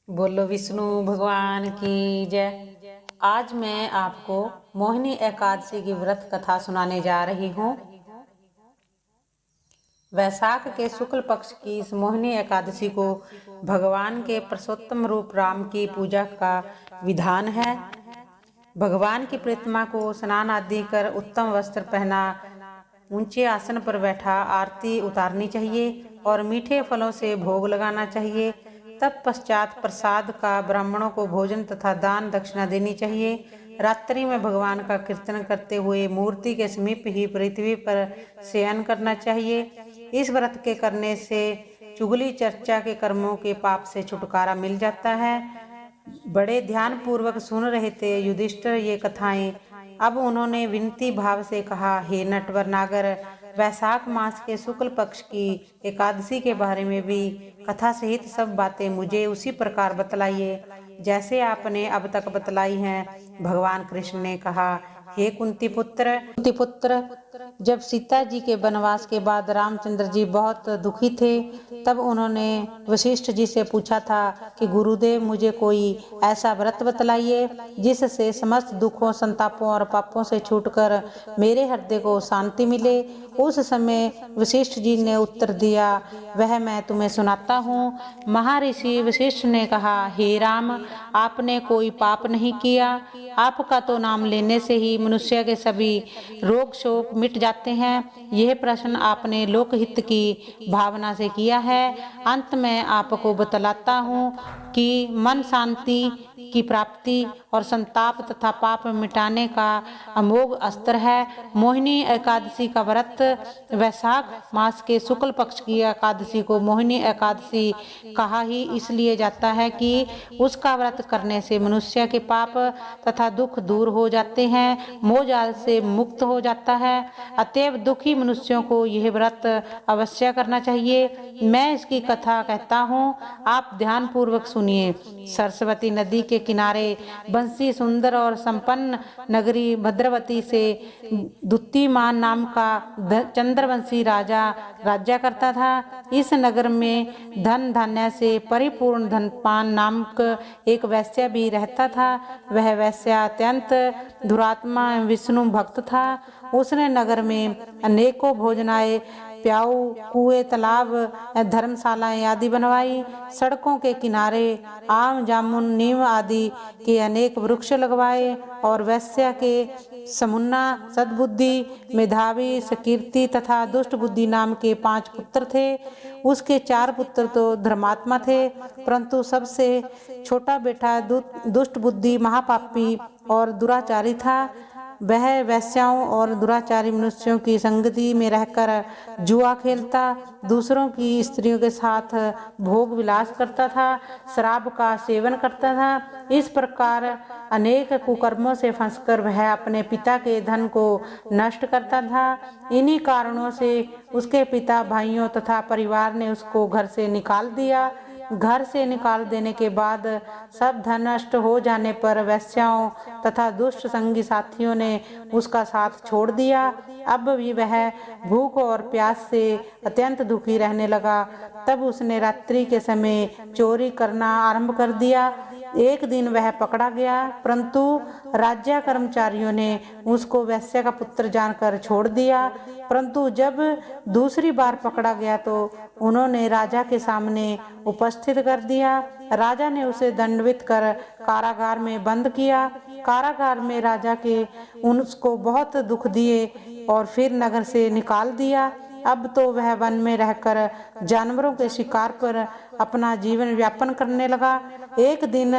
बोलो विष्णु भगवान की जय। आज मैं आपको मोहिनी एकादशी की व्रत कथा सुनाने जा रही हूँ। वैशाख के शुक्ल पक्ष की इस मोहिनी एकादशी को भगवान के पुरुषोत्तम रूप राम की पूजा का विधान है। भगवान की प्रतिमा को स्नान आदि कर उत्तम वस्त्र पहना, ऊंचे आसन पर बैठा आरती उतारनी चाहिए और मीठे फलों से भोग लगाना चाहिए। तत्पश्चात प्रसाद का ब्राह्मणों को भोजन तथा दान दक्षिणा देनी चाहिए। रात्रि में भगवान का कीर्तन करते हुए मूर्ति के समीप ही पृथ्वी पर शयन करना चाहिए। इस व्रत के करने से चुगली चर्चा के कर्मों के पाप से छुटकारा मिल जाता है। बड़े ध्यान पूर्वक सुन रहे थे युधिष्ठिर ये कथाएं। अब उन्होंने विनती भाव से कहा, हे नटवर नागर, वैशाख मास के शुक्ल पक्ष की एकादशी के बारे में भी कथा सहित सब बातें मुझे उसी प्रकार बतलाइए जैसे आपने अब तक बतलाई हैं। भगवान कृष्ण ने कहा, हे कुंती पुत्र, जब सीता जी के वनवास के बाद रामचंद्र जी बहुत दुखी थे, तब उन्होंने वशिष्ठ जी से पूछा था कि गुरुदेव मुझे कोई ऐसा व्रत बतलाइए जिससे समस्त दुखों, संतापों और पापों से छूटकर मेरे हृदय को शांति मिले। उस समय वशिष्ठ जी ने उत्तर दिया, वह मैं तुम्हें सुनाता हूँ। महर्षि वशिष्ठ ने कहा, हे राम, आपने कोई पाप नहीं किया। आपका तो नाम लेने से ही मनुष्य के सभी रोग शोक मिट जाते हैं। यह प्रश्न आपने लोकहित की भावना से किया है। अंत में आपको बतलाता हूँ कि मन शांति की प्राप्ति और संताप तथा पाप मिटाने का अमोघ अस्त्र है। मोहिनी एकादशी का व्रत वैशाख मास के शुक्ल पक्ष की एकादशी को मोहिनी एकादशी कहा ही इसलिए जाता है कि उसका व्रत करने से मनुष्य के पाप तथा दुख दूर हो जाते हैं, मोह जाल से मुक्त हो जाता है। अतएव दुखी मनुष्यों को यह व्रत अवश्य करना चाहिए। मैं इसकी कथा कहता हूँ, आप ध्यान पूर्वक सुनिए। सरस्वती नदी के किनारे बंसी सुंदर और संपन्न नगरी भद्रवती से दुत्तीमान नाम का चंद्रवंशी राजा राज्य करता था। इस नगर में धन धान्य से परिपूर्ण धनपान नामक एक वैश्य भी रहता था। वह वैश्य अत्यंत दुरात्मा विष्णु भक्त था। उसने नगर में अनेकों भोजनालय, प्याऊ, कुएं, तालाब, धर्मशालाएं आदि बनवाई। सड़कों के किनारे आम, जामुन, नीम आदि के अनेक वृक्ष लगवाए और वैश्य के समुन्ना, सद्बुद्धि, मेधावी, सकीर्ति तथा दुष्ट बुद्धि नाम के 5 पुत्र थे। उसके 4 पुत्र तो धर्मात्मा थे, परंतु सबसे छोटा बेटा दुष्ट बुद्धि, महापापी और दुराचारी था। वह वैश्याओं और दुराचारी मनुष्यों की संगति में रहकर जुआ खेलता, दूसरों की स्त्रियों के साथ भोग विलास करता था, शराब का सेवन करता था। इस प्रकार अनेक कुकर्मों से फंसकर वह अपने पिता के धन को नष्ट करता था। इन्हीं कारणों से उसके पिता, भाइयों तथा परिवार ने उसको घर से निकाल दिया। घर से निकाल देने के बाद सब धन नष्ट हो जाने पर वैश्याओं तथा दुष्ट संगी साथियों ने उसका साथ छोड़ दिया। अब भी वह भूख और प्यास से अत्यंत दुखी रहने लगा। तब उसने रात्रि के समय चोरी करना आरंभ कर दिया। एक दिन वह पकड़ा गया, परंतु राज्य कर्मचारियों ने उसको वैश्य का पुत्र जानकर छोड़ दिया। परंतु जब दूसरी बार पकड़ा गया तो उन्होंने राजा के सामने उपस्थित कर दिया। राजा ने उसे दंडवित कर कारागार में बंद किया। कारागार में राजा के उसको बहुत दुख दिए और फिर नगर से निकाल दिया। अब तो वह वन में रहकर जानवरों के शिकार पर अपना जीवन व्यापन करने लगा। एक दिन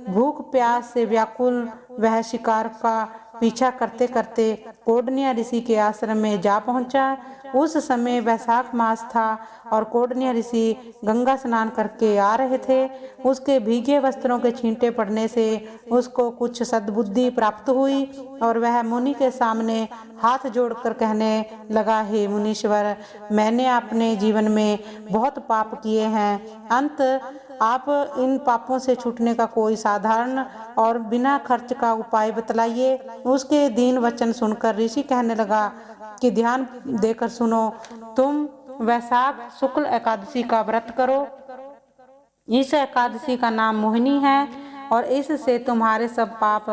भूख प्यास से व्याकुल वह शिकार का पीछा करते करते कौंडिन्य ऋषि के आश्रम में जा पहुंचा। उस समय वैशाख मास था और कौंडिन्य ऋषि गंगा स्नान करके आ रहे थे। उसके भीगे वस्त्रों के छींटे पड़ने से उसको कुछ सद्बुद्धि प्राप्त हुई और वह मुनि के सामने हाथ जोड़कर कहने लगा, हे मुनीश्वर, मैंने अपने जीवन में बहुत पाप किए हैं। अंत आप इन पापों से छूटने का कोई साधारण और बिना खर्च का उपाय बतलाइए। उसके दीन वचन सुनकर ऋषि कहने लगा कि ध्यान देकर सुनो, तुम वैशाख शुक्ल एकादशी का व्रत करो। इस एकादशी का नाम मोहिनी है और इससे तुम्हारे सब पाप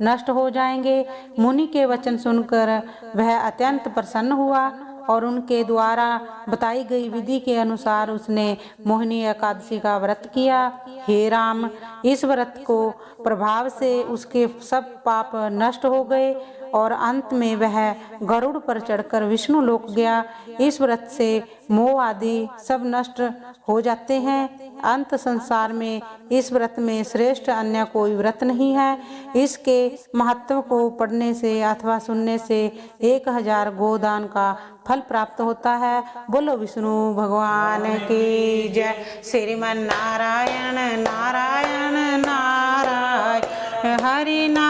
नष्ट हो जाएंगे। मुनि के वचन सुनकर वह अत्यंत प्रसन्न हुआ और उनके द्वारा बताई गई विधि के अनुसार उसने मोहिनी एकादशी का व्रत किया। हे राम, इस व्रत को प्रभाव से उसके सब पाप नष्ट हो गए और अंत में वह गरुड़ पर चढ़कर विष्णु लोक गया। इस व्रत से मोह आदि सब नष्ट हो जाते हैं। अंत संसार में इस व्रत में श्रेष्ठ अन्य कोई व्रत नहीं है। इसके महत्व को पढ़ने से अथवा सुनने से 1000 गोदान का फल प्राप्त होता है। बोलो विष्णु भगवान की जय। श्रीमन नारायण नारायण नारायण हरि नारायण।